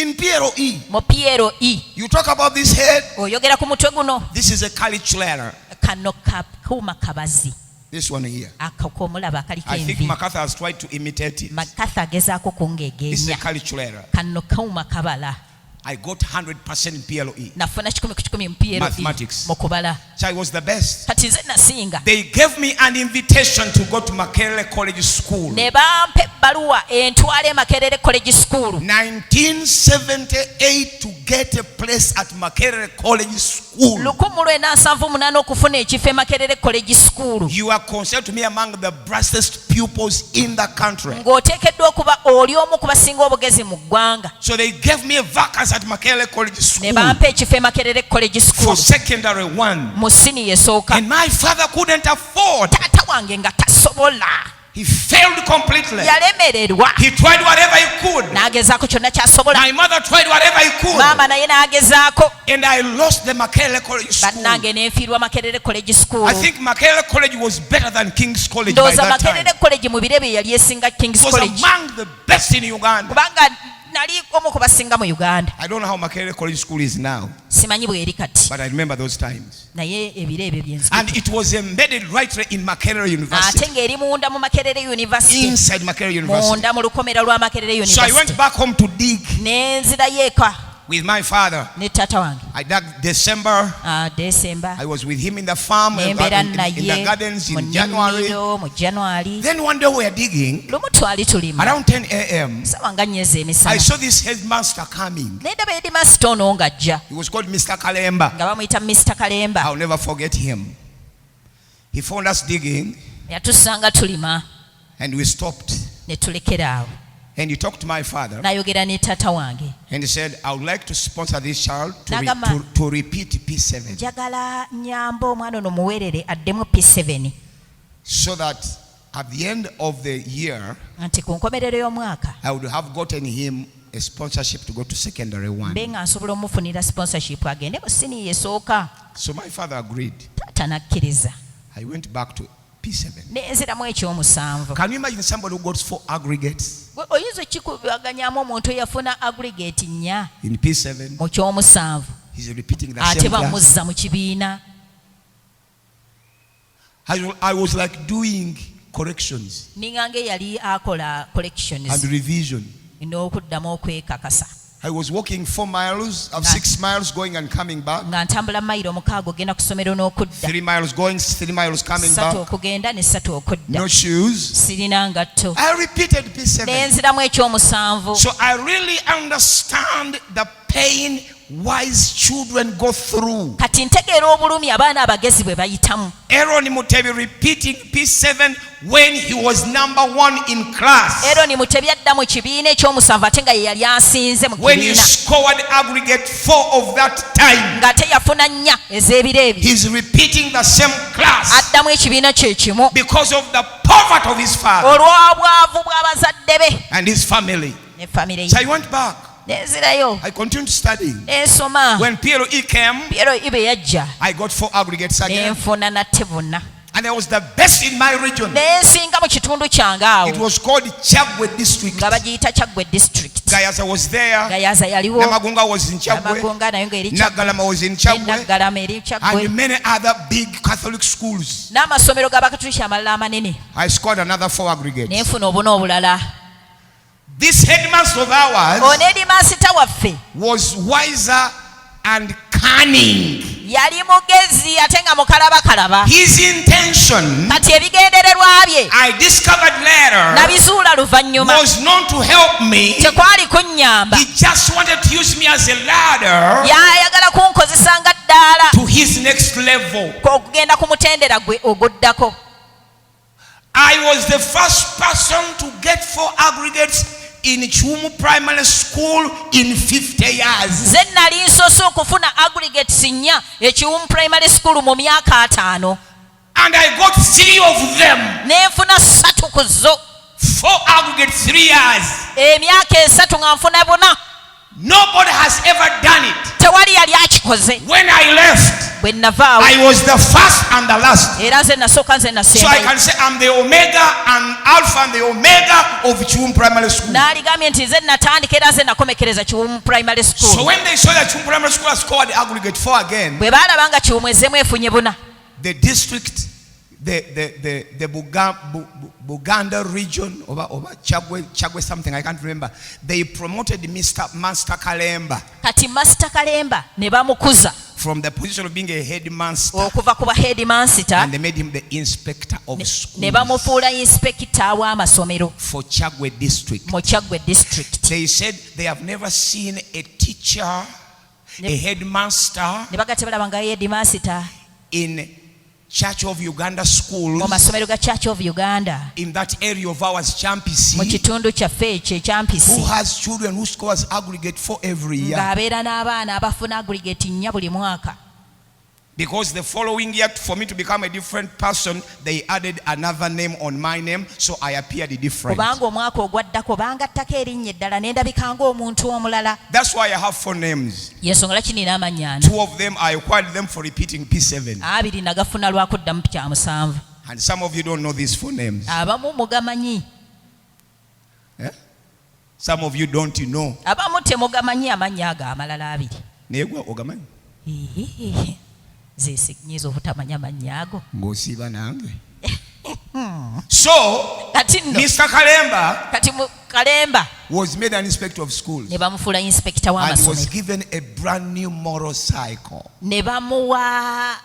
In PLE, mu PLE you talk about this head. oyogera ku mutwe guno. This is a caliculator. Kano kuuma kabazi This one here. akakomulaba akaliko I think envi. MacArthur has tried to imitate it. MacArthur agezaako This is a kungegeenya. caliculator. Kano kuuma kabala. I got 100% in PLE. Nafuna 10 ku 10 mu PLE Mathematics. mu kubala. So I was the best. Kati nze nasinga. They gave me an invitation to go to Makerere College School. Ne bampa ebbaluwa entwale Makerere College School. 1978 to get a place at Makerere College School. 1978 okufuna ekifo e Makerere College School. You are considered to me among the brightest pupils in the country. Ng'oteekeddwa okuba oli omu ku basinga obugezi mu ggwanga. So they gave me a vacancy at Makerere College Ne School bampa ekifo e Makerere College for School. secondary one. Mu siniya esooka. And my father couldn't afford. Taata wange nga tasobola. He failed completely. Yalemererwa. He tried whatever he could. N'agezaako kyonna ky'asobola. My mother tried whatever he could. Maama naye n'agezaako. And I lost the Makerere College School. Bannange n'enfiirwa Makerere College School. I think Makerere College was better than King's College by Ndowooza that time. Makerere College mu bire bye yali esinga King's It was College. among the best in Uganda. Kubanga nali omu ku basinga mu Uganda. I don't know how Makerere College School is now, Simanyi bw'eri kati. but I remember those times. Naye ebiro ebyo bye nzikuta. And it was embedded right in Makerere University. Ate ng'eri munda mu Makerere University. Inside Makerere University. Munda mu lukomera lwa Makerere So I University. went back home to dig Ne nzirayo eka with my father. ne taata wange. I dug December. December. I was with him in the farm, Ne in mbeera the naye gardens mu in January. nnimiro mu January. Then one day we were digging Lumu twali tulima. around 10 a.m. Sawa nga nnyeza I emisana. saw this headmaster coming. Ne ndaba Headmaster ono ng'ajja. He was called Mr. Kalemba. Nga bamuyita Mr. Kalemba. I'll never forget him. He found us digging Yatusanga tulima and we stopped. ne tulekera awo. And he talked to my father N'ayogera ne taata wange. and he said, I would like to sponsor this child Nagamba. to repeat P7 Njagala nyamba omwana ono muweerere addemu P7 so that at the end of the year, nti ku nkomerero y'omwaka I would have gotten him a sponsorship to go to secondary one. mbe nga nsobola omufunira sponsorship agende mu siniya esooka. So my father agreed. Taata n'akkiriza. I went back to P7. Ne nziramu ekyomusanvu. Can you imagine somebody who got 4 aggregates Gwe oyinza okikubaganyamu omuntu eyafuna aggregate 4 in P7? mu kyomusanvu He's repeating the ate same class. bamuzza mu kibiina. I was like doing corrections Ninga yali akola and collections revision. n'okuddamu okwekakasa. I was walking 4 miles of 6 miles going and coming back. Nga ntambula mayiro 6 ogenda ku ssomero n'okudda. 3 miles going, 3 miles coming 3 back. okugenda ne 3 okudda. No shoes. Sirina ngatto. I repeated P7. Nenziramu ekyomusanvu. So I really understand the pain wise children go through. Kati ntegeera obulumi abaana abagezi bwe bayitamu. Aaron Mutebi repeating P7 when he was number 1 in class. Aaron Mutebi adda mu kibiina ekyomusanvu ate nga ye yali asinze mu When he kibiina. scored aggregate 4 of that time. Ng'ate yafuna 4 ez'ebiro ebyo. He's repeating the same class Addamu ekibiina kye kimu. because of the poverty of his father Olw'obwavu bw'abazadde be and his family. ne famire So ye. I went back. Nenzirayo. I continued studying. Ensoma. When PLE came, Piero ibe yajja. I got 4 aggregates again. Nenfuna natte bonna. And I was the best in my region. Nensinga mu kitundu kyange It awo. was called Chagwe district. Nga bagiyita Kyaggwe district. Gayaza was there. Gayaza yaliwo. Namagunga was in Chagwe. Namagunga nayo ng'eri Kyaggwe. Nagalama was in Chagwe. Naggalama eri Kyaggwe. And many other big Catholic schools. N'amasomero g'abakatuliki amalala amanene. I scored another 4 aggregates. Nenfuna obuna obulala. This headmaster of ours Ono eri maasita waffe. was wiser and cunning. Yali mugezi ate nga mukalabakalaba. His intention, Kati ebigendererwa bye I discovered later, nabizuula luvannyuma. was not to help me. Tekwali kunnyamba. He just wanted to use me as a ladder Yayagala kunkozesa nga ddaala to his next level. okugenda ku mutendera gwe oguddako. I was the first person to get 4 aggregates in Chumu Primary School in 50 years. Nze nali nsoose okufuna aggregates 4 ekiwumu primary school mu myaka 5. And I got 3 of them. Nenfuna 3 ku zo. 4 aggregates, 3 years. Emyaka 3 nga nfuna 4. Nobody has ever done it. Tewali yali akikoze. When I left, bwe navaawo I was the first and the last. era nze nasooka nze So I nasembayo can say I'm the Omega and Alpha and the Omega of Chiwum Primary School. n'aligambye nti nze natandika era nze nakomekereza Kiwumu primary So school. when they saw that Chiwum Primary School has scored aggregate 4 again, bwe baalaba nga Kiwumu ezeemu efunye buna, the district, the Buganda region, over Chagwe something, I can't remember, they promoted Master Kalemba kati Master Kalemba ne bamukuza from the position of being a headmaster, okuva ku headmaster and they made him the inspector of ne schools bamufuula inspector w'amasomero for Chagwe district. mu Kyaggwe district. They said they have never seen a teacher, a headmaster ne bagate balaba nga headmaster in Church of Uganda mu schools masomero ga Church of Uganda in that area of ours, mu Champisi, kitundu kyaffe ekyo who ekyampisi has children who scores aggregate 4 every year. ng'abeera n'abaana abafuna aggregate 4 buli mwaka. Because the following year, for me to become a different person, they added another name on my name, so I appeared different. Kubanga omwaka ogwaddako bangattako erinnya eddala ne ndabika ng'omuntu omulala. That's why I have 4 names. Y'ensonga lwaki nina amannya ana. 2 of them, I acquired them for repeating P7. Abiri nagafuna lwa kuddamu kya 7. And some of you don't know these 4 names. Abamu mugamanyi, Eh? Some of you don't know. abamu temugamanyi amannya ago amalala abiri. Negwa ogamanyi? Ehehe. Zeesignyeza obutamanya amannya ago. Ng'osiiba nange. So, Kati nno Mr. Kalemba kati mu Kalemba was made an inspector of schools ne bamufuula inspector and was w'amasomero given a brand new motorcycle. ne bamuwa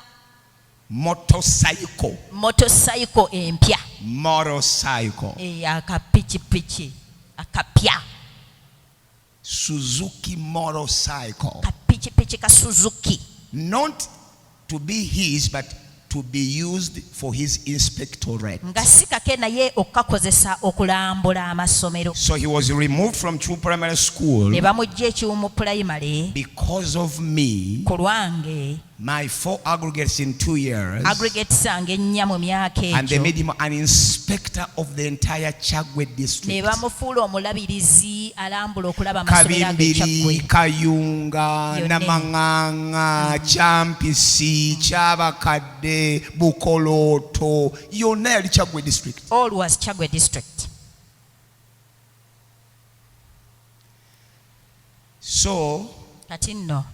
Motorcycle. motorcycle empya, Motorcycle. akapikipiki akapya, Suzuki motorcycle. kapikipiki ka Suzuki, Not to be his, but to be used for his inspectorate. nga si kake naye okakozesa okulambula amasomero. So he was removed from True Primary School Ne bamugja Ekiwumu primary because of me. ku lwange My 4 aggregates in 2 years. aggregates zange 4 mu myaka And they egyo, made him an inspector of the entire Chagwe ne district. bamufuula omulabirizi alambula okulaba amasomero ago Kabimbiri, eKyaggwe. Kayunga, Yonna. Namanganga, Champisi, Kyabakadde, Bukoloto, yonna yali Chagwe district. All was Kyaggwe district. So, Kati nno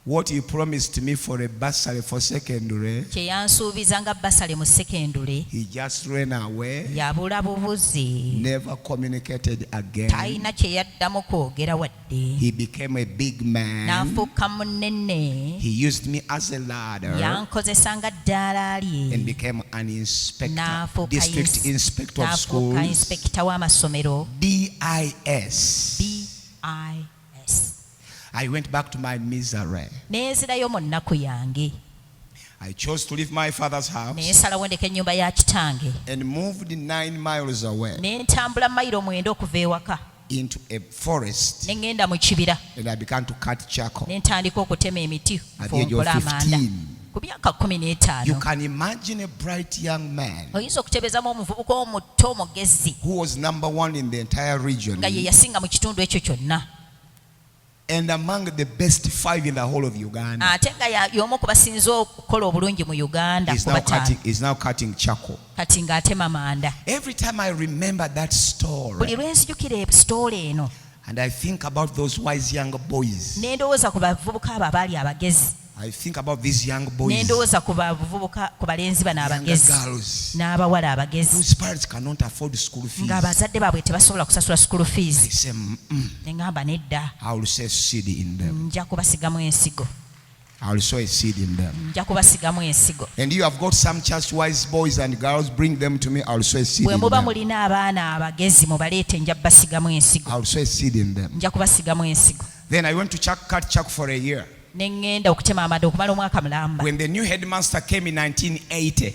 what he promised me for a bursary for secondary, kye yansuubiza nga basale mu sekendule he just ran away, yabula bubuzi, never communicated again. talina kye yaddamu kwogera wadde, He became a big man. n'afuuka munene, He used me as a ladder yankozesa nga ddaala and lye, became an inspector, n'afuuka district inspector of schools, inspekita w'amasomero DIS. BIS. I went back to my misery. Neezirayo mu nnaku yange, I chose to leave my father's house neesalawo ndeka ennyumba ya kitange, and moved 9 miles away ne ntambula mayiro 9 okuva ewaka, into a forest, ne ŋŋenda mu kibira, and I began to cut charcoal. ne ntandika okutema emiti At the age of fonkola amanda. 15. Ku myaka 15 You can imagine a bright young man oyinza okutebeezamu omuvubuka omuto omugezi who was number 1 in the entire region nga ye yasinga mu kitundu ekyo kyonna, and among the best 5 in the whole of Uganda. ate nga y'omu ku basinze okukola obulungi mu Uganda He's ku now bataano, cutting charcoal. kati ng'atema manda. Every time I remember that Buli story lwe nzijukira sitoole eno and I think about those wise young boys, ne ndowooza ku bavubuka abo abaali abagezi, I think about these young ne boys, ndowooza ku bavubuka ku balenzi bano younger abagezi girls n'abawala abagezi whose parents cannot afford school fees. ng'abazadde baabwe tebasobola kusasula school I fees. say, Ne ngamba nedda, I will sow a seed in them. nja kubasigamu ensigo, I will sow a seed in them. nja kubasigamu ensigo. And you have got some church wise boys and girls, bring them to me. I will sow a seed Bwe in muba them. mulina abaana abagezi mubaleete, nja kubasigamu ensigo, I will sow a seed in them. nja kubasigamu ensigo. Then I went to cut charcoal for a year. Ne ŋŋenda okutema amanda okumala omwaka mulamba. When the new headmaster came in 1980,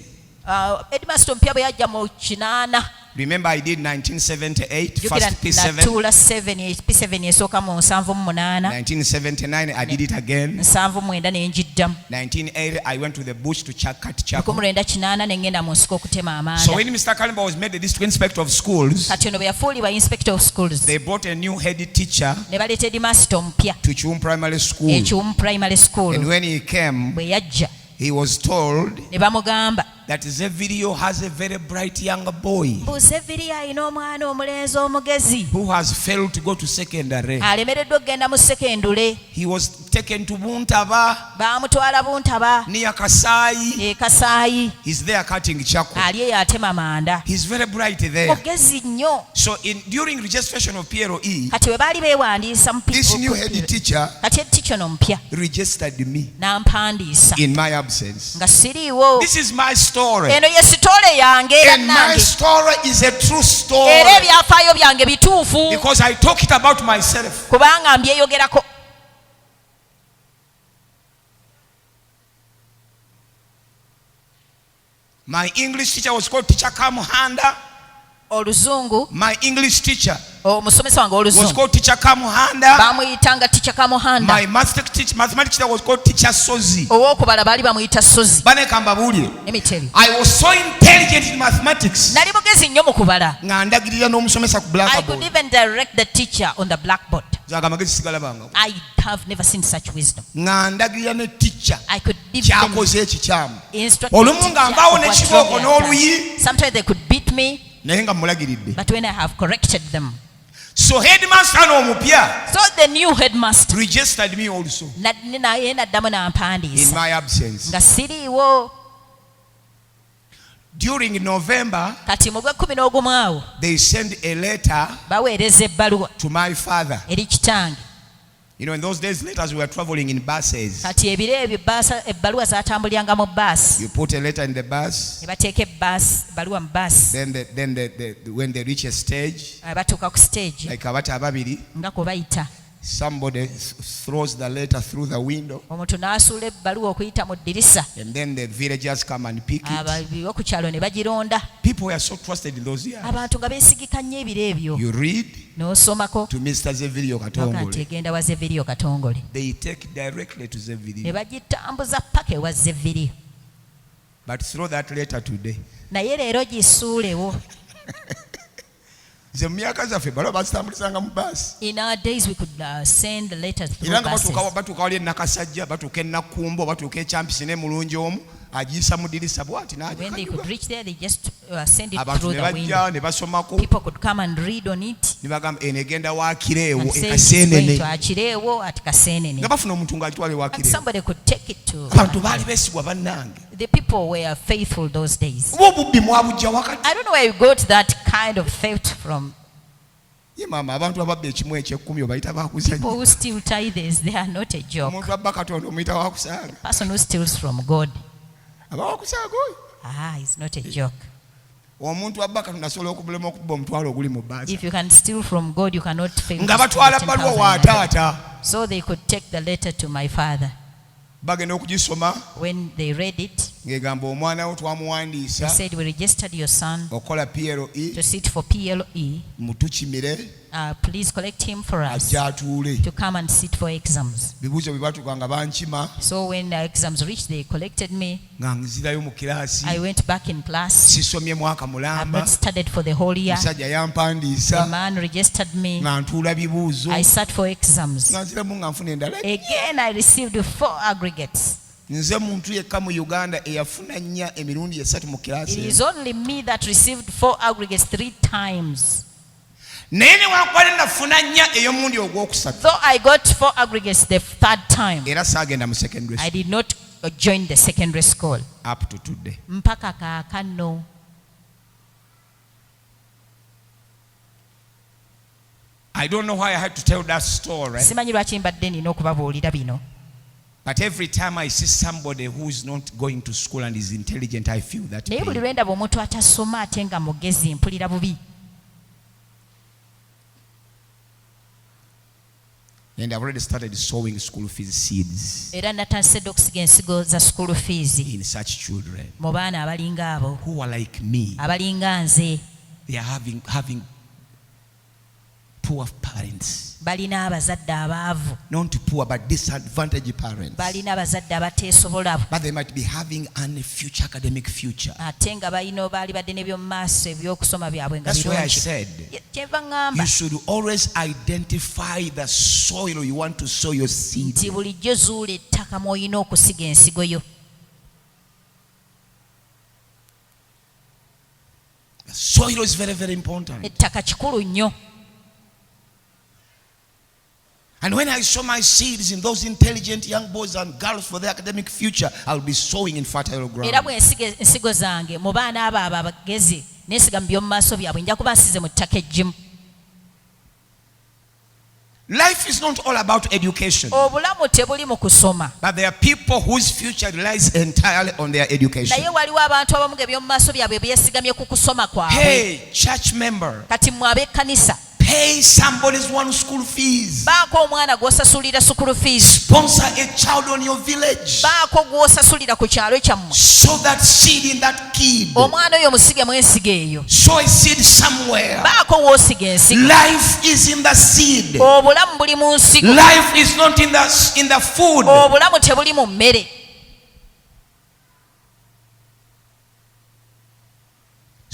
Headmaster ompya bwe yajja mu 8, remember I did 1978, jjukira first P7. natuula P7 esooka mu 78, 1979, I did it again. 79 ne njiddamu. kiddamu 1980, I went to the bush to cut chapel. 1980 ne ngenda mu nsiko okutema So amanda. when Mr. Kalimba was made the district inspector of schools, Kati ono bwe yafuulibwa inspector of schools they brought a new head teacher ne baleeta headmaster omupya to Chiwumu Primary School. ekiwumu primary school. And when he came, Bwe yajja he was told ne bamugamba that Zevirio has a very bright young boy Buzeviri alina omwana omulenzi omugezi who has failed to go to secondary. alemereddwa okugenda mu sekendule. He was taken to Buntaba Baamutwala Buntaba near Kasai. Kasaayi, He's there cutting charcoal. ali eyo atema manda. He's very bright there. Mugezi nnyo. So during registration of PLE, Kati bwe baali beewandiisa mu this new head teacher kati eddica ono omupya registered me n'ampandiisa in my absence. nga siriiwo. This is my story. Eno ye sitole yange era And my nange, story is a true story. era ebyafaayo byange bituufu Because I talk it about myself. kubanga mbyeyogerako. My English teacher was called Teacher Kamuhanda. Oluzungu, My English teacher omusomesa wange was oluzungu called Teacher Kamuhanda. bamuyitanga Teacher Kamuhanda. My mathematics teacher was called Teacher Sozi. Ow'okubala baali bamuyita Sozi. Bane kambabulire. Emiteri. I was so intelligent in mathematics. Nali mugezi nnyo mu kubala. Nga ndagirira n'omusomesa ku I could blackboard. even direct the teacher on the blackboard. Zaga magezi sigala banga. I have never seen such wisdom. Nga ndagirira ne teacher I could give them kyakoze ekikyamu. instruct Olumu the nga teacher nvaawo of what n'ekibooko wrong they have done. n'oluyi. Sometimes they could beat me, Naye nga mulagiridde. but when I have corrected them. So headmaster n'omupya So the new headmaster registered me also naye naddamu in n'ampandiisa my absence. nga siriiwo. During November, Kati mu gwe-11 awo they sent a letter baweereza ebbaluwa to my father. eri kitange. You know, in those days, letters we were traveling in buses. Kati ebiro ebyo ebbaluwa zaatambuliranga mu baasi. You put a letter in the bus, Ne bateeka ebbaluwa mu baasi. then when they reach a stage, Batuuka ku stage like abata ababiri, nga kwe bayita. somebody throws the letter through the window, Omuntu n'asuula ebbaluwa okuyita mu ddirisa. and then the villagers come and pick it. Ab'oku kyalo ne bagironda. People were so trusted in those years. Abantu nga beesigika nnyo ebiro ebyo. You read N'osomako to Mr. Zevirio nti Katongole. egenda wa Zevirio Katongole. They take directly to Ne Zevirio. bagitambuza paka ewa Zevirio. But throw that letter today. Naye leero gisuulewo. Nze mu myaka zaffe balo bazitambulizanga mu basi. In our days we could send the letters through Era nga buses. batuuka wali e Nakasajja, batuuka e Nakkumbo, batuuka e Kyampisi ne Mulungi omu, agiyisa mu ddirisa bw'ati When they could n'agikanyuga. reach there, they just send it Abantu through ne the window. bajja ne basomako People could come and read on it ne bagamba eno egenda waakireewo and e say it's going to Kaseenene. Akireewo at Kaseenene. Nga bafuna omuntu ng'agitwala And ewaakireewo. somebody could take it to. Abantu baali beesigwa bannange. The people were faithful those days. Oba obubbi mwabujja wakati. I don't know where you got that kind of theft from. Ye maama abantu ababba ekimu eky'ekkumi obayita People baakuzannya. who steal tithes, they are not a joke. Omuntu abba Katonda omuyita waakusaaga. Person who steals from God, Aba waakusaaga oyo. it's not a joke. Omuntu abba Katonda asobola okubulema okubba omutwalo oguli mu bbaasa. If you can steal from God, you cannot fail to Nga steal batwala 10,000 bbaluwa wa in heaven. taata. So they could take the letter to my father. Bagenda okugisoma When they read it, ng'egamba omwana wo they twamuwandiisa said, we registered your son okola PLE to sit for PLE. mutukimire Please collect him for us ajja atuule. to come and sit for exams. Bibuuzo bwe batuuka nga bankima So when the exams reached, they collected me. nga nzirayo mu kiraasi. I went back in class. Sisomye mwaka I've mulamba. not studied for the whole year. Musajja The yampandiisa man registered me. nga ntuula bibuuzo I sat for exams. nga nziramu nga nfuna endala. Again, I received 4 aggregates. Nze muntu yekka mu Uganda eyafuna nnya emirundi esatu mu It kiraasi. is only me that received 4 aggregates 3 times. Naye newankubadde nafuna nnya ey'omundi ogwokusatu Though I got 4 aggregates the 3rd time, era saagenda mu secondary I school did not join the secondary school. up to today. Mpaka kaakano. I don't know why I had to tell that story, Simanyi lwaki mbadde nina okubabuulira bino. but every time I see somebody who is not going to school and is intelligent, I feel that Naye buli pain. lwe ndaba omuntu atasoma ate nga mugezi mpulira bubi. And I've already started sowing school fees seeds Era natandise okusiga ensigo za school fees in such children mu baana abalinga abo, who are like me. abalinga nze. They are having poor parents. balina abazadde abaavu, not poor but disadvantaged parents. balina abazadde abateesobola, But they might be having a future academic future. ate nga balina baali badde n'eby'omu maaso ebyokusoma byabwe nga That's why I birungi. said Kyenva ŋŋamba you should always identify the soil you want to sow your seed. nti bulijjo zuula ettaka mw'olina okusiga ensigo yo. The soil is very, very important. Ettaka kikulu nnyo. And when I sow my seeds in those intelligent young boys and girls for their academic future, I'll be sowing in fertile ground. Era bwe nsiga ensigo zange mu baana abo abagezi neesiga mu by'omu maaso byabwe nja kuba nsize mu ttaka eggimu. Life is not all about education. Obulamu tebuli mu kusoma. But there are people whose future relies entirely on their education. Naye waliwo abantu abamu ng'eby'omu maaso byabwe byesigamye ku kusoma kwabwe. Hey, church member, Kati mmwe ab'ekkanisa pay somebody's one school fees. baako omwana gw'osasulira sukulu fees, Sponsor a child on your village. baako gw'osasulira ku kyalo kyammwe. Sow that seed in that kid. Omwana oyo musige mu ensigo eyo. Sow a seed somewhere. Baako w'osiga ensigo. Life is in the seed. Obulamu buli mu nsigo. Life is not in the food. Obulamu tebuli mu mmere.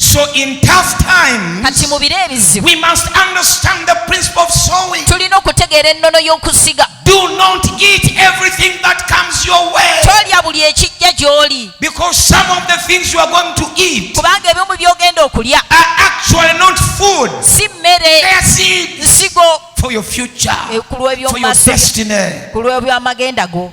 So in tough times, Kati mu biro ebizibu we must understand the principle of sowing. tulina okutegeera ennono y'okusiga. Do not eat everything that comes your way. Tolya buli ekijja gy'oli, Because some of the things you are going to eat kubanga ebimu by'ogenda okulya are actually not food. si mmere, They are seeds nsigo for your future, ku lw'eby'omu for your maaso byo, destiny. ku lw'ebyamagenda go.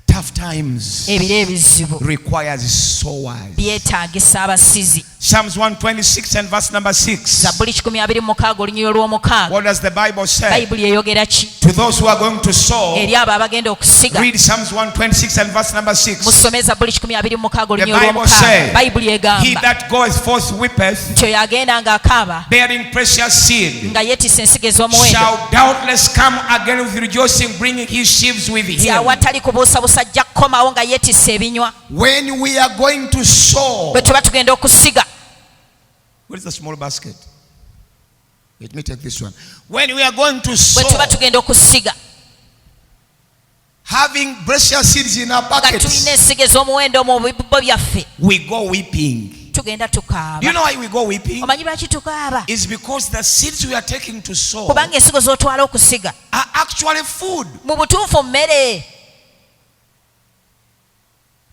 Tough times Ebiro ebizibu requires sowers. byetaagisa abasizi. Psalms 126 and verse number 6. Zabbuli 126 olunyiriro lw'omukaaga. What does the Bible say? Bayibuli eyogera ki To those who are going to sow, eri abo abagenda okusiga? read Psalms 126 and verse number 6. Musome Zabbuli 126 The olunyiriro Bible says, lw'omukaaga. Bayibuli he egamba that goeth forth weepeth, nti oyo agenda ng'akaaba bearing precious seed, nga yeetisse ensigo ez'omuwendo, shall doubtless come again with rejoicing, bringing his sheaves with nti him. awatali kubuusabuusa ajja kukomawo nga yeetisse ebinywa. When we are going to sow, Bwe tuba tugenda okusiga, what is the small basket? Let me take this one. When we are going to bwe sow, tuba tugenda okusiga having precious seeds in our nga tulina pockets, ensigo ez'omuwendo mu bibbo byaffe, we go weeping. tugenda Do you tukaaba. know why we go weeping? Omanyi lwaki tukaaba? It's because the seeds we are taking to sow Kubanga ensigo z'otwala okusiga are actually food. mu butuufu mmere.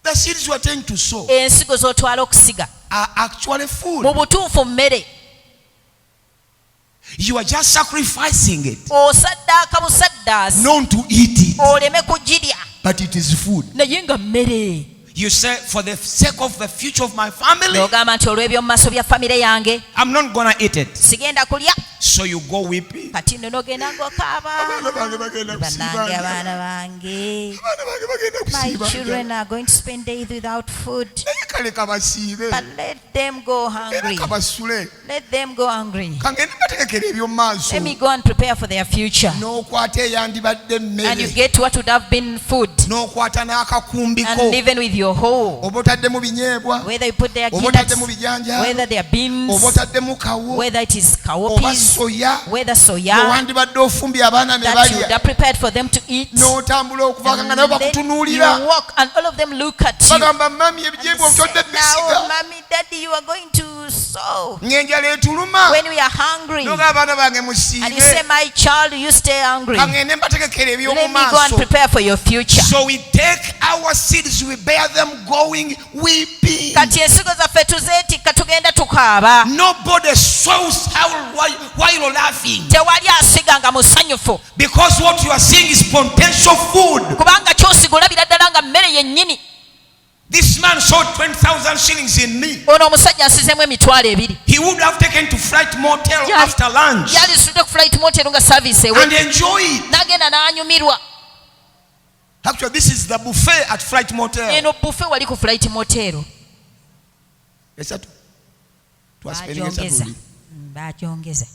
The seeds we are taking to sow Ensigo z'otwala okusiga are actually food. mu butuufu mmere. You are just sacrificing it, Osaddaaka busaddaasi not to eat it, oleme kugirya, but it is food. naye nga mmere. You say, for the sake of the future of my family, N'ogamba nti olw'eby'omu maaso bya famire yange I'm not gonna eat it. sigenda kulya. So you go weeping. Kati nno n'ogenda ng'okaaba. Bannange, abaana bange, my children are going to spend days without food, Kale kabasiibe. but let them go hungry. Kabasule. Let them go hungry. Kangende bategekera eby'omu maaso. Let me go and prepare for their future. N'okwata eyandibadde And you emmere. get what would have been food, N'okwata n'akakumbiko. and even with your whole, Oba otaddemu binyeebwa. whether you put their Oba otaddemu peanuts, bijanja. whether they are beans, Oba otaddemu kawo. whether it is Oba cowpeas, soya. whether soya Owandibadde ofumbye abaana ne that you would balya. have prepared for them to eat. N'otambula okuva nga nabo And then bakutunuulira. you walk and all of them look at you. Bagamba mami ebijeebwa And say, obitodde now, bisiga. mommy, daddy, you are going to sow. Ng'enjala etuluma. When we are hungry, N'ogamba abaana bange and you say, musiibe. my child, you stay hungry. Kangende mbategekera eby'omu Let me go and maaso. prepare for your future. So we take our seeds, we bear them going weeping. Kati ensigo zaffe tuzeetikka tugenda tukaaba. Nobody sows while you're laughing. Tewali asiga nga musanyufu, Because what you are seeing is potential food. kubanga ky'osiga olabira ddala nga mmere yennyini. This man sold 20,000 shillings in me. Ono omusajja nsizemu emitwalo 2. He would have taken to Flight Motel Yeah. after lunch Yali situdde ku flight motel nga service ewe, and enjoy it. n'agenda n'anyumirwa. Actually, this is the buffet at Flight Motel. Eno bufe wali ku flight motel. Esatu. Twaspending esatu Bagyongeza. oli. Bagyongeza.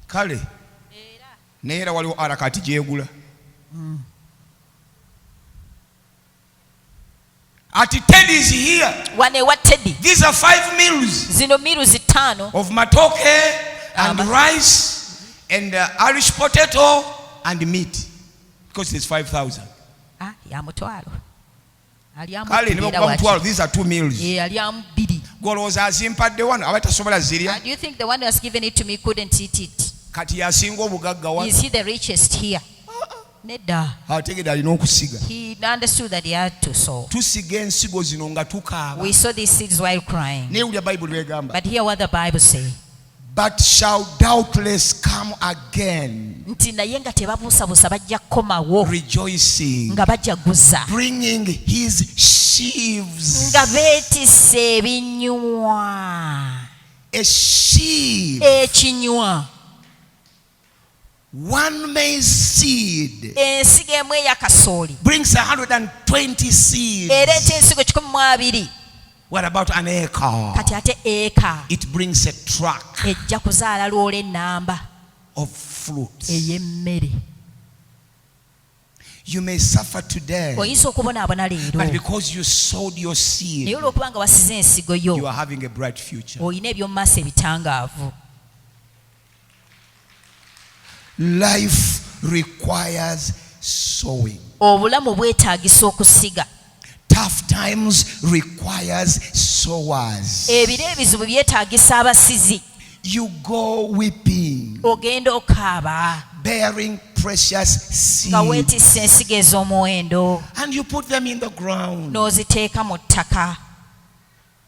Kale. Naye era waliwo arakati gyegula. At Teddy is here. Wano ewa Teddy. These are 5 meals Zino miruzi 5 of matoke and rice and Irish potato and meat, because it's 5,000. Ya mutwalo. Kale ne bakuba mutwalo, these are 2 meals. Ali amu 2. Golowooza azimpadde wano abatasobola zirya. Do you think the one who has given it to me couldn't eat it? Kati yasinga obugagga wano. Is he the richest here? Nedda. Ategedde alina okusiga. He understood that he had to sow. Tusiga ensigo zino nga tukaaba. We saw these seeds while crying. Neewulya Bayibuli bw'egamba. But hear what the Bible says. But shall doubtless come again, Nti naye nga tebabuusabuusa bajja kukomawo rejoicing, nga bajaguza, bringing his sheaves. nga beetisse ebinywa. A sheaf, Ekinywa. one maize seed, Ensigo emu ey'akasooli brings 120 seeds. ereeta ensigo 120. What about an acre? Kati ate eka It brings a truck ejja kuzaala lwola ennamba of fruits. ey'emmere. You may suffer today, Oyinza okubonaabona but leero, because you sowed your naye seed, olw'okuba nga wasize ensigo you yo are having a bright future. olina eby'omu maaso ebitangaavu. Life requires sowing. Obulamu bwetaagisa okusiga. Tough times requires sowers. Ebiro ebizibu byetaagisa abasizi. You go weeping, Ogenda okaaba bearing precious nga seeds, weetisse ensigo ez'omuwendo and you put them in the ground, n'oziteeka mu ttaka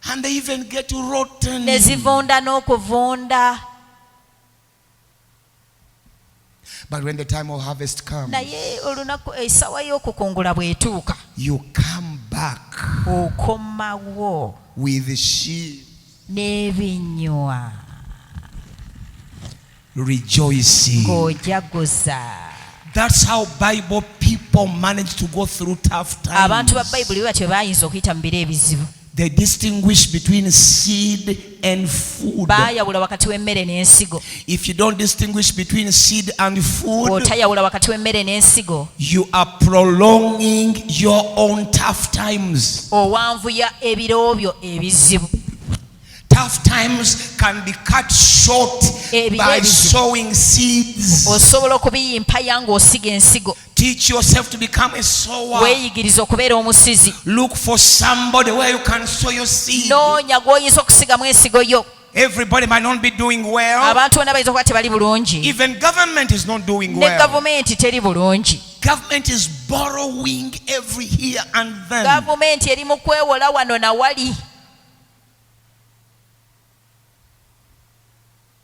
and they even get rotten. ne zivunda n'okuvunda. But when the time of harvest comes, Naye olunaku essaawa y'okukungula bw'etuuka, you come back okomawo with the sheep n'ebinywa rejoicing. ng'ojaguza. That's how Bible people manage to go through tough Abantu ba times. Bayibuli bwe batyo baayinza okuyita mu biro ebizibu. They distinguish between seed and food. Baayawula wakati w'emmere n'ensigo. If you don't distinguish between seed and food, Bw'otayawula wakati w'emmere n'ensigo, you are prolonging your own tough times. owanvuya ebiro byo ebizibu. Tough times can be cut short by sowing seeds. Osobola okubiyimpaya ng'osiga ensigo. Teach yourself to become a sower. Weeyigiriza okubeera omusizi. Look for somebody where you can sow your seed. Noonya gw'oyinza okusigamu ensigo yo. Everybody might not be doing well. Abantu bonna bayinza okuba tebali bulungi. Even government is not doing Ne well. gavumenti teri bulungi. Government is borrowing every here and then. Gavumenti eri mu kwewola wano na wali.